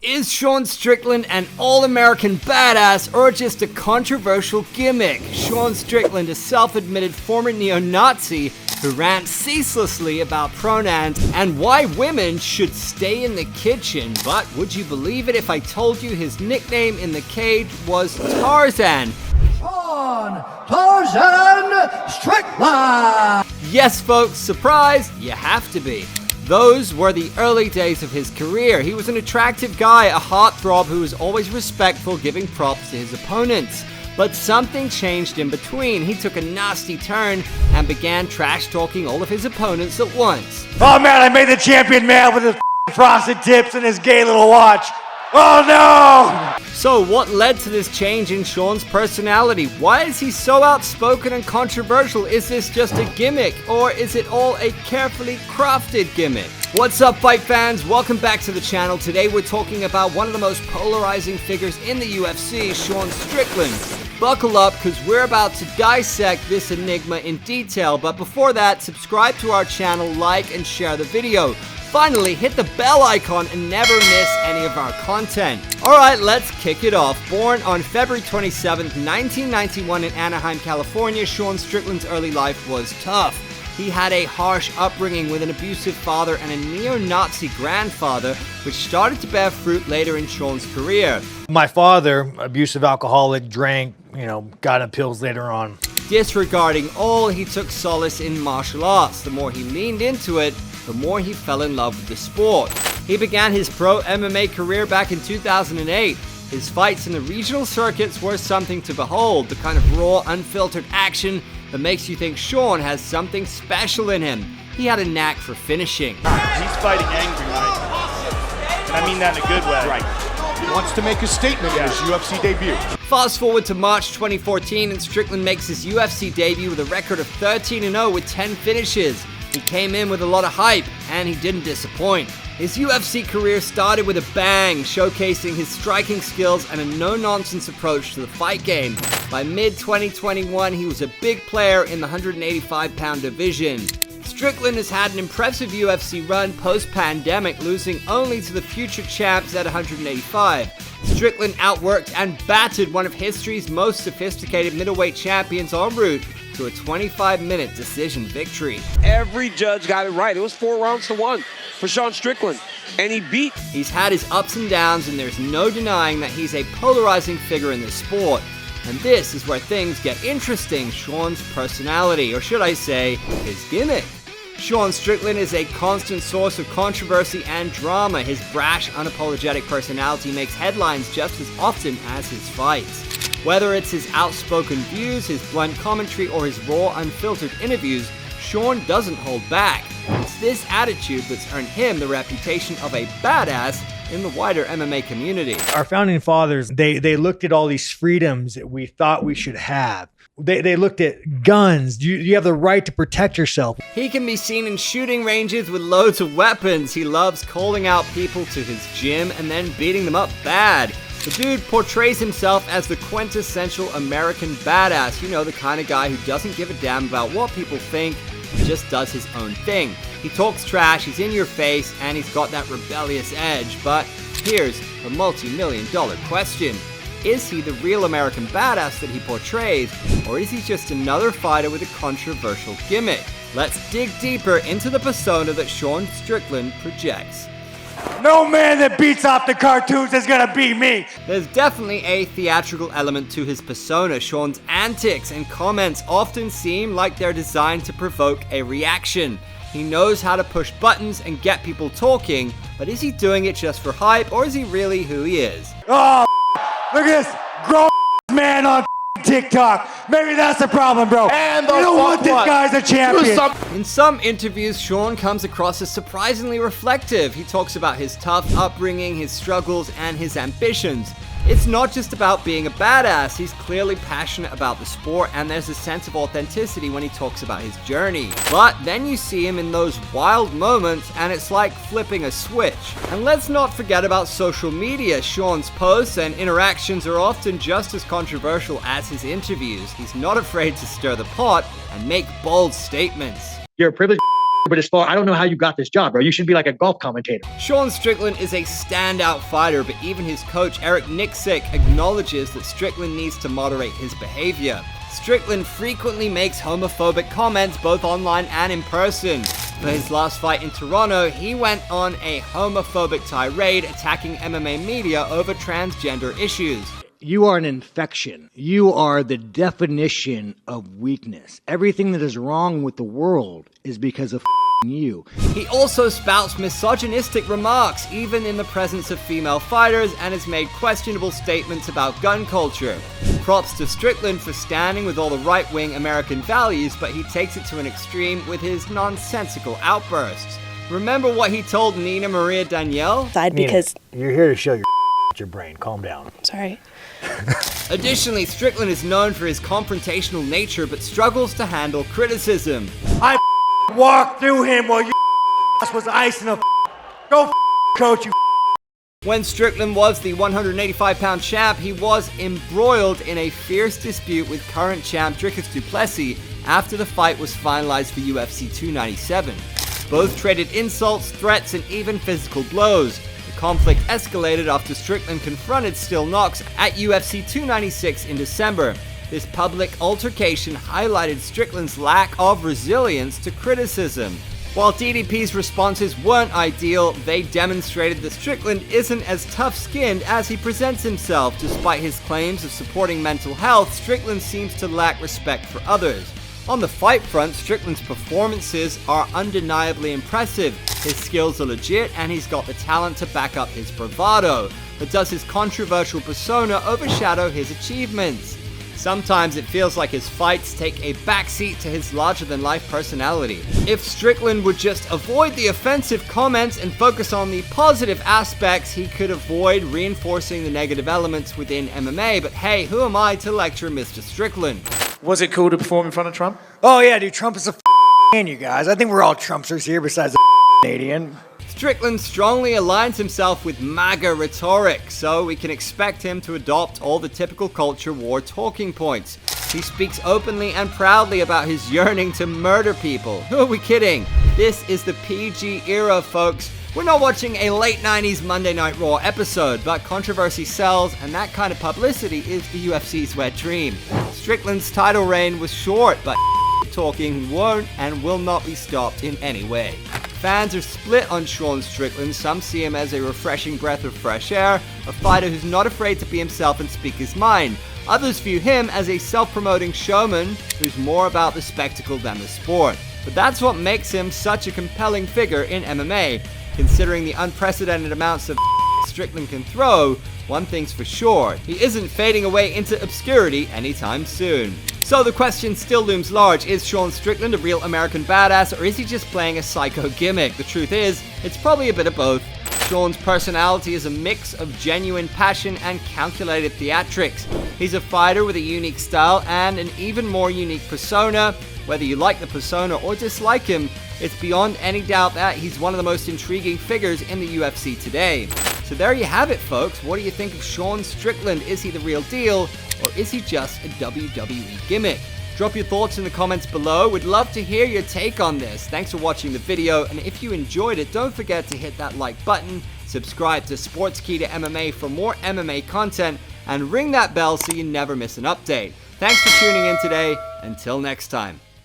Is Sean Strickland an all-American badass or just a controversial gimmick? Sean Strickland, a self-admitted former neo-Nazi who rants ceaselessly about pronouns and why women should stay in the kitchen. But would you believe it if I told you his nickname in the cage was Tarzan? Sean Tarzan Strickland! Yes, folks, surprised? You have to be. Those were the early days of his career. He was an attractive guy, a heartthrob who was always respectful, giving props to his opponents. But something changed in between. He took a nasty turn and began trash-talking all of his opponents at once. Oh man, I made the champion mad with his frosted tips and his gay little watch. Oh no! So what led to this change in Sean's personality? Why is he so outspoken and controversial? Is this just a gimmick, or is it all a carefully crafted gimmick? What's up, fight fans? Welcome back to the channel. Today we're talking about one of the most polarizing figures in the UFC, Sean Strickland. Buckle up, because we're about to dissect this enigma in detail. But before that, subscribe to our channel, like, and share the video. Finally, hit the bell icon and never miss any of our content. Alright, let's kick it off. Born on February 27th, 1991 in Anaheim, California, Sean Strickland's early life was tough. He had a harsh upbringing with an abusive father and a neo-Nazi grandfather, which started to bear fruit later in Sean's career. My father, abusive alcoholic, drank, got into pills later on. Disregarding all, he took solace in martial arts. The more he leaned into it, the more he fell in love with the sport. He began his pro MMA career back in 2008. His fights in the regional circuits were something to behold, the kind of raw, unfiltered action that makes you think Sean has something special in him. He had a knack for finishing. He's fighting angry, right? And I mean that in a good way. Right. He wants to make a statement in his UFC debut. Fast forward to March 2014 and Strickland makes his UFC debut with a record of 13-0 with 10 finishes. He came in with a lot of hype, and he didn't disappoint. His UFC career started with a bang, showcasing his striking skills and a no-nonsense approach to the fight game. By mid-2021, he was a big player in the 185-pound division. Strickland has had an impressive UFC run post-pandemic, losing only to the future champs at 185. Strickland outworked and battered one of history's most sophisticated middleweight champions en route to a 25-minute decision victory. Every judge got it right. It was 4-1 for Sean Strickland, and he beat. He's had his ups and downs, and there's no denying that he's a polarizing figure in this sport. And this is where things get interesting, Sean's personality, or should I say, his gimmick. Sean Strickland is a constant source of controversy and drama. His brash, unapologetic personality makes headlines just as often as his fights. Whether it's his outspoken views, his blunt commentary, or his raw, unfiltered interviews, Sean doesn't hold back. It's this attitude that's earned him the reputation of a badass in the wider MMA community. Our founding fathers, they looked at all these freedoms that we thought we should have. They looked at guns. You have the right to protect yourself. He can be seen in shooting ranges with loads of weapons. He loves calling out people to his gym and then beating them up bad. The dude portrays himself as the quintessential American badass. You know, the kind of guy who doesn't give a damn about what people think, he just does his own thing. He talks trash, he's in your face, and he's got that rebellious edge. But here's the multi-million-dollar question. Is he the real American badass that he portrays, or is he just another fighter with a controversial gimmick? Let's dig deeper into the persona that Sean Strickland projects. No man that beats off the cartoons is gonna beat me. There's definitely a theatrical element to his persona. Sean's antics and comments often seem like they're designed to provoke a reaction. He knows how to push buttons and get people talking, but is he doing it just for hype, or is he really who he is? Oh, look at this grown man on TikTok. Maybe that's the problem, bro. And you don't want this guy's a champion. In some interviews, Sean comes across as surprisingly reflective. He talks about his tough upbringing, his struggles, and his ambitions. It's not just about being a badass. He's clearly passionate about the sport, and there's a sense of authenticity when he talks about his journey. But then you see him in those wild moments, and it's like flipping a switch. And let's not forget about social media. Sean's posts and interactions are often just as controversial as his interviews. He's not afraid to stir the pot and make bold statements. You're a privileged but as far, I don't know how you got this job, bro. You should be like a golf commentator. Sean Strickland is a standout fighter, but even his coach Eric Nicksick acknowledges that Strickland needs to moderate his behavior. Strickland frequently makes homophobic comments both online and in person. For his last fight in Toronto, he went on a homophobic tirade attacking MMA media over transgender issues. You are an infection. You are the definition of weakness. Everything that is wrong with the world is because of you. He also spouts misogynistic remarks, even in the presence of female fighters, and has made questionable statements about gun culture. Props to Strickland for standing with all the right-wing American values, but he takes it to an extreme with his nonsensical outbursts. Remember what he told Nina Maria Danielle? Because you're here to show your brain. Calm down. sorry. Additionally, Strickland is known for his confrontational nature, but struggles to handle criticism. I walked through him while your was icing a go coach you. When Strickland was the 185-pound champ, he was embroiled in a fierce dispute with current champ Dricus du Plessis after the fight was finalized for UFC 297. Both traded insults, threats, and even physical blows. The conflict escalated after Strickland confronted Still Knox at UFC 296 in December. This public altercation highlighted Strickland's lack of resilience to criticism. While DDP's responses weren't ideal, they demonstrated that Strickland isn't as tough-skinned as he presents himself. Despite his claims of supporting mental health, Strickland seems to lack respect for others. On the fight front, Strickland's performances are undeniably impressive. His skills are legit, and he's got the talent to back up his bravado. But does his controversial persona overshadow his achievements? Sometimes it feels like his fights take a backseat to his larger-than-life personality. If Strickland would just avoid the offensive comments and focus on the positive aspects, he could avoid reinforcing the negative elements within MMA. But hey, who am I to lecture Mr. Strickland? Was it cool to perform in front of Trump? Oh yeah, dude, Trump is a man, you guys. I think we're all Trumpsters here besides the Canadian. Strickland strongly aligns himself with MAGA rhetoric, so we can expect him to adopt all the typical culture war talking points. He speaks openly and proudly about his yearning to murder people. Who are we kidding? This is the PG era, folks. We're not watching a late 90s Monday Night Raw episode, but controversy sells, and that kind of publicity is the UFC's wet dream. Strickland's title reign was short, but talking won't and will not be stopped in any way. Fans are split on Sean Strickland. Some see him as a refreshing breath of fresh air, a fighter who's not afraid to be himself and speak his mind. Others view him as a self-promoting showman who's more about the spectacle than the sport. But that's what makes him such a compelling figure in MMA. Considering the unprecedented amounts of Strickland can throw, one thing's for sure, he isn't fading away into obscurity anytime soon. So the question still looms large: is Sean Strickland a real American badass, or is he just playing a psycho gimmick? The truth is, it's probably a bit of both. Sean's personality is a mix of genuine passion and calculated theatrics. He's a fighter with a unique style and an even more unique persona. Whether you like the persona or dislike him, it's beyond any doubt that he's one of the most intriguing figures in the UFC today. So there you have it, folks. What do you think of Sean Strickland? Is he the real deal, or is he just a WWE gimmick? Drop your thoughts in the comments below. We'd love to hear your take on this. Thanks for watching the video, and if you enjoyed it, don't forget to hit that like button, subscribe to Sportskeeda MMA for more MMA content, and ring that bell so you never miss an update. Thanks for tuning in today. Until next time.